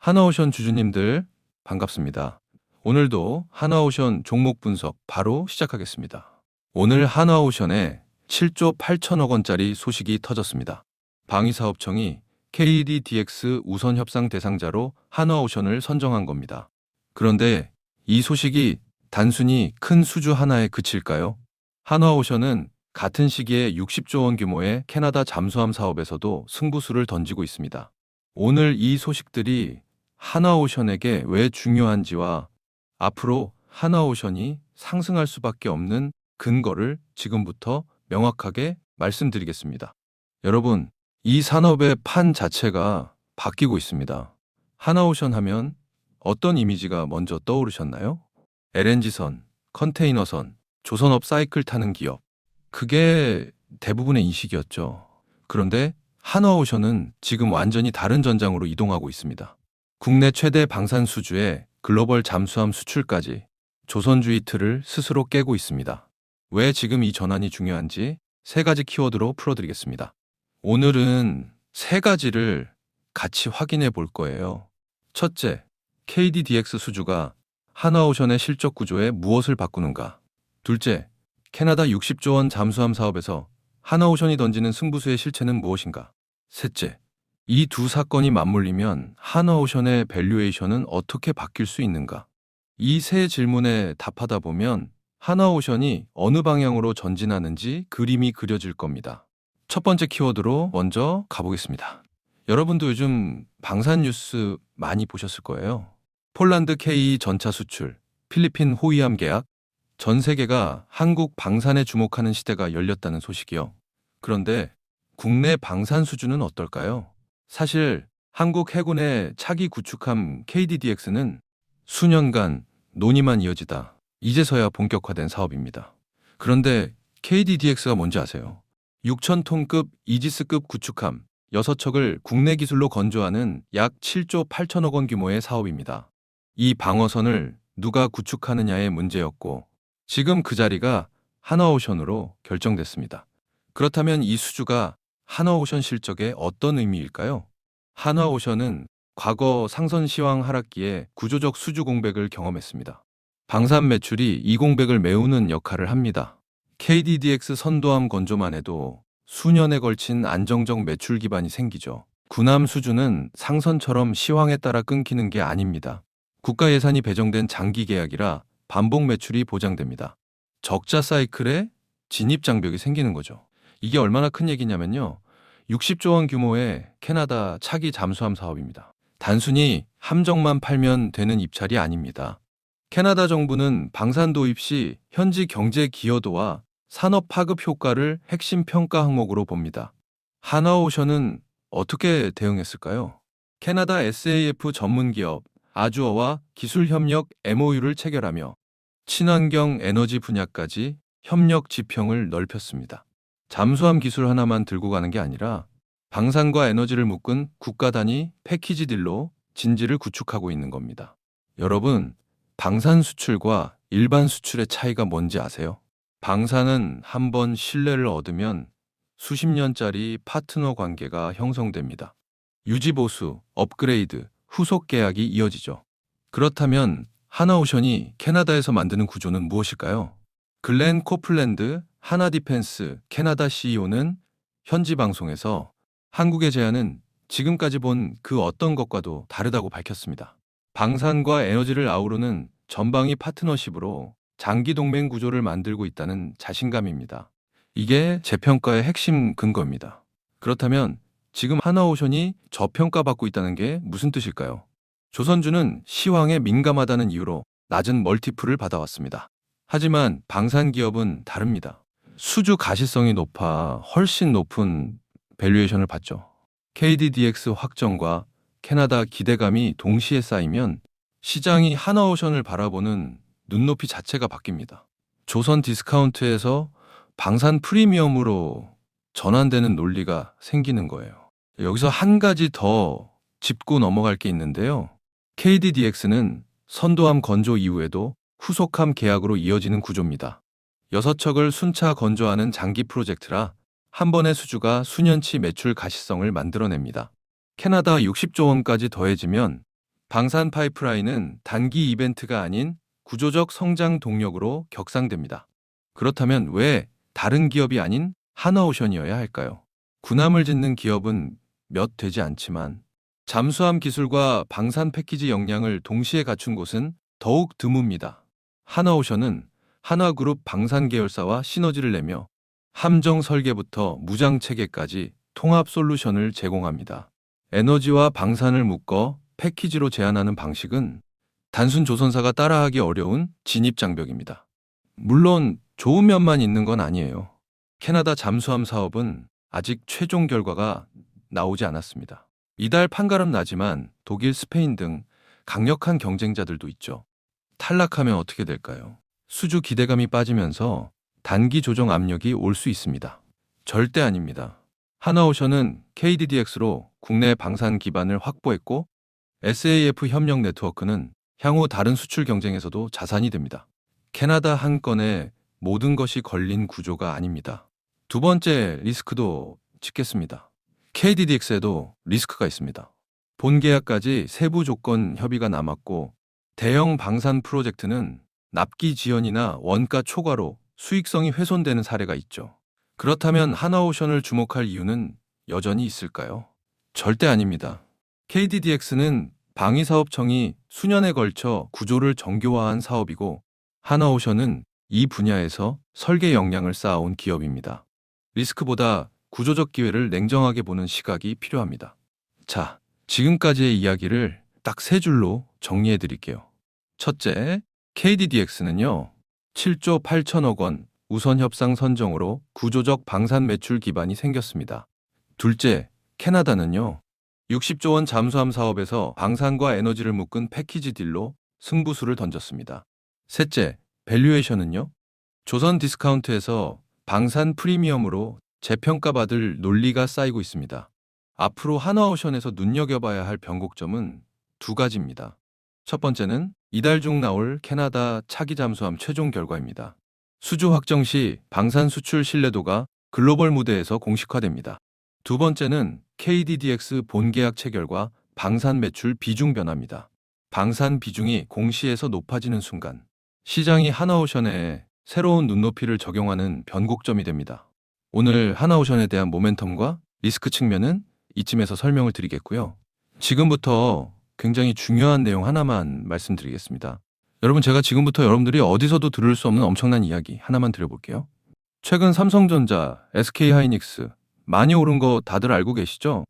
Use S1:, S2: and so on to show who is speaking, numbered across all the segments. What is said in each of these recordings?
S1: 하나오션 주주님들 반갑습니다. 오늘도 하나오션 종목 분석 바로 시작하겠습니다. 오늘 하나오션에 7조 8천억 원짜리 소식이 터졌습니다. 방위사업청이 KDDX 우선 협상 대상자로 하나오션을 선정한 겁니다. 그런데 이 소식이 단순히 큰 수주 하나에 그칠까요? 하나오션은 같은 시기에 60조 원 규모의 캐나다 잠수함 사업에서도 승부수를 던지고 있습니다. 오늘 이 소식들이 하나오션에게 왜 중요한지와 앞으로 하나오션이 상승할 수밖에 없는 근거를 지금부터 명확하게 말씀드리겠습니다. 여러분, 이 산업의 판 자체가 바뀌고 있습니다. 하나오션 하면 어떤 이미지가 먼저 떠오르셨나요? LNG선, 컨테이너선, 조선업 사이클 타는 기업. 그게 대부분의 인식이었죠. 그런데 하나오션은 지금 완전히 다른 전장으로 이동하고 있습니다. 국내 최대 방산 수주에 글로벌 잠수함 수출까지 조선주의 틀을 스스로 깨고 있습니다. 왜 지금 이 전환이 중요한지 세 가지 키워드로 풀어드리겠습니다. 오늘은 세 가지를 같이 확인해 볼 거예요. 첫째, KDDX 수주가 하나오션의 실적 구조에 무엇을 바꾸는가? 둘째, 캐나다 60조 원 잠수함 사업에서 하나오션이 던지는 승부수의 실체는 무엇인가? 셋째, 이 두 사건이 맞물리면 하나오션의 밸류에이션은 어떻게 바뀔 수 있는가? 이 세 질문에 답하다 보면 하나오션이 어느 방향으로 전진하는지 그림이 그려질 겁니다. 첫 번째 키워드로 먼저 가보겠습니다. 여러분도 요즘 방산 뉴스 많이 보셨을 거예요. 폴란드 K 전차 수출, 필리핀 호위함 계약, 전 세계가 한국 방산에 주목하는 시대가 열렸다는 소식이요. 그런데 국내 방산 수주는 어떨까요? 사실 한국 해군의 차기 구축함 KDDX는 수년간 논의만 이어지다 이제서야 본격화된 사업입니다. 그런데 KDDX가 뭔지 아세요? 6,000톤급 이지스급 구축함 6척을 국내 기술로 건조하는 약 7조 8천억 원 규모의 사업입니다. 이 방어선을 누가 구축하느냐의 문제였고 지금 그 자리가 하나오션으로 결정됐습니다. 그렇다면 이 수주가 하나오션 실적에 어떤 의미일까요? 하나오션은 과거 상선 시황 하락기에 구조적 수주 공백을 경험했습니다. 방산 매출이 이 공백을 메우는 역할을 합니다. KDDX 선도함 건조만 해도 수년에 걸친 안정적 매출 기반이 생기죠. 군함 수주는 상선처럼 시황에 따라 끊기는 게 아닙니다. 국가 예산이 배정된 장기 계약이라 반복 매출이 보장됩니다. 적자 사이클에 진입 장벽이 생기는 거죠. 이게 얼마나 큰 얘기냐면요. 60조 원 규모의 캐나다 차기 잠수함 사업입니다. 단순히 함정만 팔면 되는 입찰이 아닙니다. 캐나다 정부는 방산 도입 시 현지 경제 기여도와 산업 파급 효과를 핵심 평가 항목으로 봅니다. 하나오션은 어떻게 대응했을까요? 캐나다 SAF 전문기업 아주어와 기술협력 MOU를 체결하며 친환경 에너지 분야까지 협력 지평을 넓혔습니다. 잠수함 기술 하나만 들고 가는 게 아니라 방산과 에너지를 묶은 국가 단위 패키지 딜로 진지를 구축하고 있는 겁니다. 여러분, 방산 수출과 일반 수출의 차이가 뭔지 아세요? 방산은 한번 신뢰를 얻으면 수십 년짜리 파트너 관계가 형성됩니다. 유지 보수, 업그레이드, 후속 계약이 이어지죠. 그렇다면 하나오션이 캐나다에서 만드는 구조는 무엇일까요? 글렌 코플랜드 하나디펜스 캐나다 CEO는 현지 방송에서 한국의 제안은 지금까지 본 그 어떤 것과도 다르다고 밝혔습니다. 방산과 에너지를 아우르는 전방위 파트너십으로 장기 동맹 구조를 만들고 있다는 자신감입니다. 이게 재평가의 핵심 근거입니다. 그렇다면 지금 하나오션이 저평가받고 있다는 게 무슨 뜻일까요? 조선주는 시황에 민감하다는 이유로 낮은 멀티플을 받아왔습니다. 하지만 방산 기업은 다릅니다. 수주 가시성이 높아 훨씬 높은 밸류에이션을 받죠. KDDX 확정과 캐나다 기대감이 동시에 쌓이면 시장이 하나오션을 바라보는 눈높이 자체가 바뀝니다. 조선 디스카운트에서 방산 프리미엄으로 전환되는 논리가 생기는 거예요. 여기서 한 가지 더 짚고 넘어갈 게 있는데요. KDDX는 선도함 건조 이후에도 후속함 계약으로 이어지는 구조입니다. 6척을 순차 건조하는 장기 프로젝트라 한 번의 수주가 수년치 매출 가시성을 만들어냅니다. 캐나다 60조 원까지 더해지면 방산 파이프라인은 단기 이벤트가 아닌 구조적 성장 동력으로 격상됩니다. 그렇다면 왜 다른 기업이 아닌 하나오션이어야 할까요? 군함을 짓는 기업은 몇 되지 않지만 잠수함 기술과 방산 패키지 역량을 동시에 갖춘 곳은 더욱 드뭅니다. 하나오션은 한화그룹 방산 계열사와 시너지를 내며 함정 설계부터 무장 체계까지 통합 솔루션을 제공합니다. 에너지와 방산을 묶어 패키지로 제안하는 방식은 단순 조선사가 따라하기 어려운 진입장벽입니다. 물론 좋은 면만 있는 건 아니에요. 캐나다 잠수함 사업은 아직 최종 결과가 나오지 않았습니다. 이달 판가름 나지만 독일, 스페인 등 강력한 경쟁자들도 있죠. 탈락하면 어떻게 될까요? 수주 기대감이 빠지면서 단기 조정 압력이 올 수 있습니다. 절대 아닙니다. 하나오션은 KDDX로 국내 방산 기반을 확보했고 SAF 협력 네트워크는 향후 다른 수출 경쟁에서도 자산이 됩니다. 캐나다 한 건에 모든 것이 걸린 구조가 아닙니다. 두 번째 리스크도 짚겠습니다. KDDX에도 리스크가 있습니다. 본 계약까지 세부 조건 협의가 남았고 대형 방산 프로젝트는 납기 지연이나 원가 초과로 수익성이 훼손되는 사례가 있죠. 그렇다면 하나오션을 주목할 이유는 여전히 있을까요? 절대 아닙니다. KDDX는 방위사업청이 수년에 걸쳐 구조를 정교화한 사업이고 하나오션은 이 분야에서 설계 역량을 쌓아온 기업입니다. 리스크보다 구조적 기회를 냉정하게 보는 시각이 필요합니다. 자, 지금까지의 이야기를 딱 세 줄로 정리해 드릴게요. 첫째, KDDX는요, 7조 8천억 원 우선 협상 선정으로 구조적 방산 매출 기반이 생겼습니다. 둘째, 캐나다는요, 60조 원 잠수함 사업에서 방산과 에너지를 묶은 패키지 딜로 승부수를 던졌습니다. 셋째, 밸류에이션은요, 조선 디스카운트에서 방산 프리미엄으로 재평가받을 논리가 쌓이고 있습니다. 앞으로 하나오션에서 눈여겨봐야 할 변곡점은 두 가지입니다. 첫 번째는 이달 중 나올 캐나다 차기 잠수함 최종 결과입니다. 수주 확정 시 방산 수출 신뢰도가 글로벌 무대에서 공식화됩니다. 두 번째는 KDDX 본계약 체결과 방산 매출 비중 변화입니다. 방산 비중이 공시에서 높아지는 순간 시장이 하나오션에 새로운 눈높이를 적용하는 변곡점이 됩니다. 오늘 하나오션에 대한 모멘텀과 리스크 측면은 이쯤에서 설명을 드리겠고요. 지금부터 굉장히 중요한 내용 하나만 말씀드리겠습니다. 여러분, 제가 지금부터 여러분들이 어디서도 들을 수 없는 엄청난 이야기 하나만 드려볼게요. 최근 삼성전자, SK하이닉스 많이 오른 거 다들 알고 계시죠?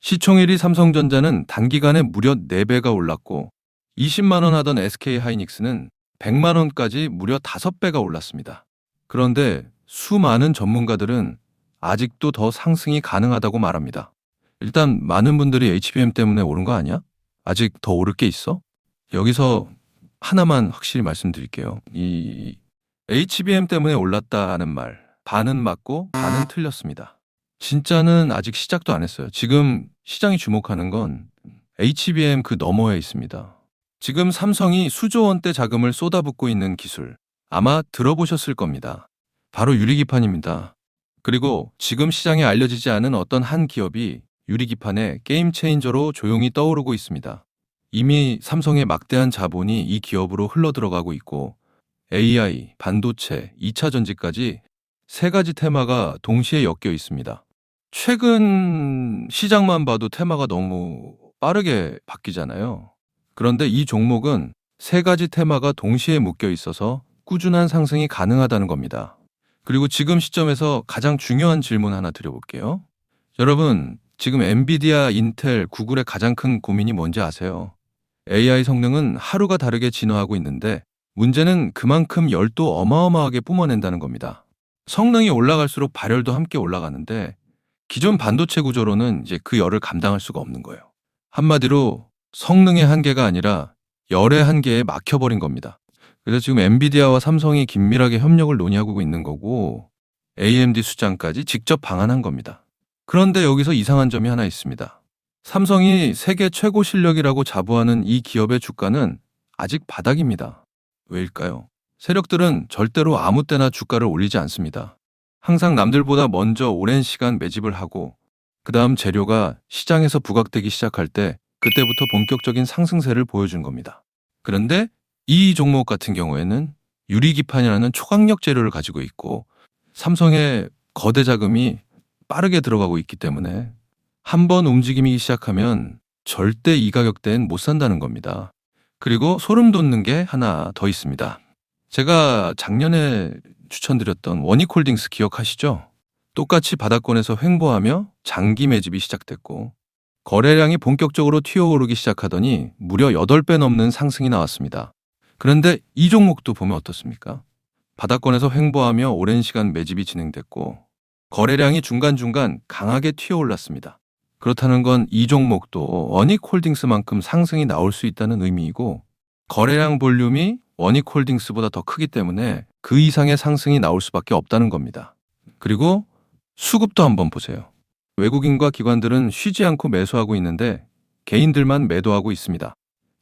S1: 시총 1위 삼성전자는 단기간에 무려 4배가 올랐고 20만 원 하던 SK하이닉스는 100만 원까지 무려 5배가 올랐습니다. 그런데 수많은 전문가들은 아직도 더 상승이 가능하다고 말합니다. 일단 많은 분들이 HBM 때문에 오른 거 아니야? 아직 더 오를 게 있어? 여기서 하나만 확실히 말씀드릴게요. 이 HBM 때문에 올랐다는 말, 반은 맞고 반은 틀렸습니다. 진짜는 아직 시작도 안 했어요. 지금 시장이 주목하는 건 HBM 그 너머에 있습니다. 지금 삼성이 수조 원대 자금을 쏟아붓고 있는 기술, 아마 들어보셨을 겁니다. 바로 유리기판입니다. 그리고 지금 시장에 알려지지 않은 어떤 한 기업이 유리기판의 게임 체인저로 조용히 떠오르고 있습니다. 이미 삼성의 막대한 자본이 이 기업으로 흘러들어가고 있고 AI, 반도체, 2차 전지까지 세 가지 테마가 동시에 엮여 있습니다. 최근 시장만 봐도 테마가 너무 빠르게 바뀌잖아요. 그런데 이 종목은 세 가지 테마가 동시에 묶여 있어서 꾸준한 상승이 가능하다는 겁니다. 그리고 지금 시점에서 가장 중요한 질문 하나 드려볼게요. 여러분, 지금 엔비디아, 인텔, 구글의 가장 큰 고민이 뭔지 아세요? AI 성능은 하루가 다르게 진화하고 있는데 문제는 그만큼 열도 어마어마하게 뿜어낸다는 겁니다. 성능이 올라갈수록 발열도 함께 올라가는데 기존 반도체 구조로는 이제 그 열을 감당할 수가 없는 거예요. 한마디로 성능의 한계가 아니라 열의 한계에 막혀버린 겁니다. 그래서 지금 엔비디아와 삼성이 긴밀하게 협력을 논의하고 있는 거고 AMD 수장까지 직접 방한한 겁니다. 그런데 여기서 이상한 점이 하나 있습니다. 삼성이 세계 최고 실력이라고 자부하는 이 기업의 주가는 아직 바닥입니다. 왜일까요? 세력들은 절대로 아무 때나 주가를 올리지 않습니다. 항상 남들보다 먼저 오랜 시간 매집을 하고 그 다음 재료가 시장에서 부각되기 시작할 때 그때부터 본격적인 상승세를 보여준 겁니다. 그런데 이 종목 같은 경우에는 유리기판이라는 초강력 재료를 가지고 있고 삼성의 거대 자금이 빠르게 들어가고 있기 때문에 한번 움직임이 시작하면 절대 이 가격대엔 못 산다는 겁니다. 그리고 소름 돋는 게 하나 더 있습니다. 제가 작년에 추천드렸던 원익홀딩스 기억하시죠? 똑같이 바닥권에서 횡보하며 장기 매집이 시작됐고 거래량이 본격적으로 튀어오르기 시작하더니 무려 8배 넘는 상승이 나왔습니다. 그런데 이 종목도 보면 어떻습니까? 바닥권에서 횡보하며 오랜 시간 매집이 진행됐고 거래량이 중간중간 강하게 튀어올랐습니다. 그렇다는 건 이 종목도 원익홀딩스만큼 상승이 나올 수 있다는 의미이고 거래량 볼륨이 원익홀딩스보다 더 크기 때문에 그 이상의 상승이 나올 수밖에 없다는 겁니다. 그리고 수급도 한번 보세요. 외국인과 기관들은 쉬지 않고 매수하고 있는데 개인들만 매도하고 있습니다.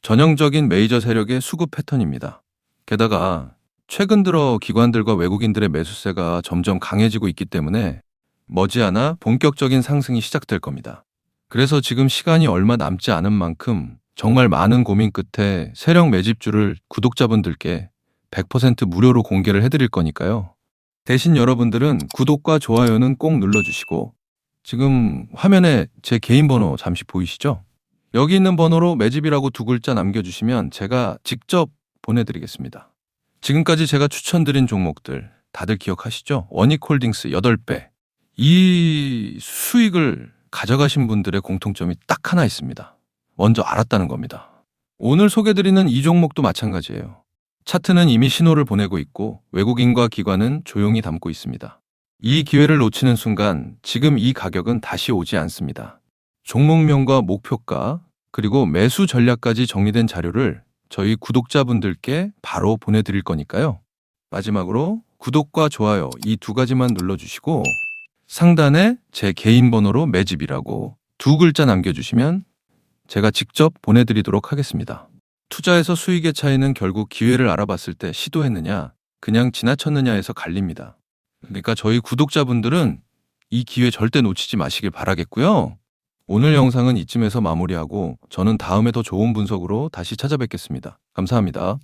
S1: 전형적인 메이저 세력의 수급 패턴입니다. 게다가 최근 들어 기관들과 외국인들의 매수세가 점점 강해지고 있기 때문에 머지않아 본격적인 상승이 시작될 겁니다. 그래서 지금 시간이 얼마 남지 않은 만큼 정말 많은 고민 끝에 세력 매집주를 구독자분들께 100% 무료로 공개를 해드릴 거니까요. 대신 여러분들은 구독과 좋아요는 꼭 눌러주시고 지금 화면에 제 개인 번호 잠시 보이시죠? 여기 있는 번호로 매집이라고 2글자 남겨주시면 제가 직접 보내드리겠습니다. 지금까지 제가 추천드린 종목들 다들 기억하시죠? 원익홀딩스 8배. 이 수익을 가져가신 분들의 공통점이 딱 하나 있습니다. 먼저 알았다는 겁니다. 오늘 소개드리는 이 종목도 마찬가지예요. 차트는 이미 신호를 보내고 있고 외국인과 기관은 조용히 담고 있습니다. 이 기회를 놓치는 순간 지금 이 가격은 다시 오지 않습니다. 종목명과 목표가 그리고 매수 전략까지 정리된 자료를 저희 구독자분들께 바로 보내드릴 거니까요. 마지막으로 구독과 좋아요 이 2가지만 눌러주시고 상단에 제 개인 번호로 매집이라고 2글자 남겨주시면 제가 직접 보내드리도록 하겠습니다. 투자에서 수익의 차이는 결국 기회를 알아봤을 때 시도했느냐, 그냥 지나쳤느냐에서 갈립니다. 그러니까 저희 구독자분들은 이 기회 절대 놓치지 마시길 바라겠고요. 오늘 영상은 이쯤에서 마무리하고 저는 다음에 더 좋은 분석으로 다시 찾아뵙겠습니다. 감사합니다.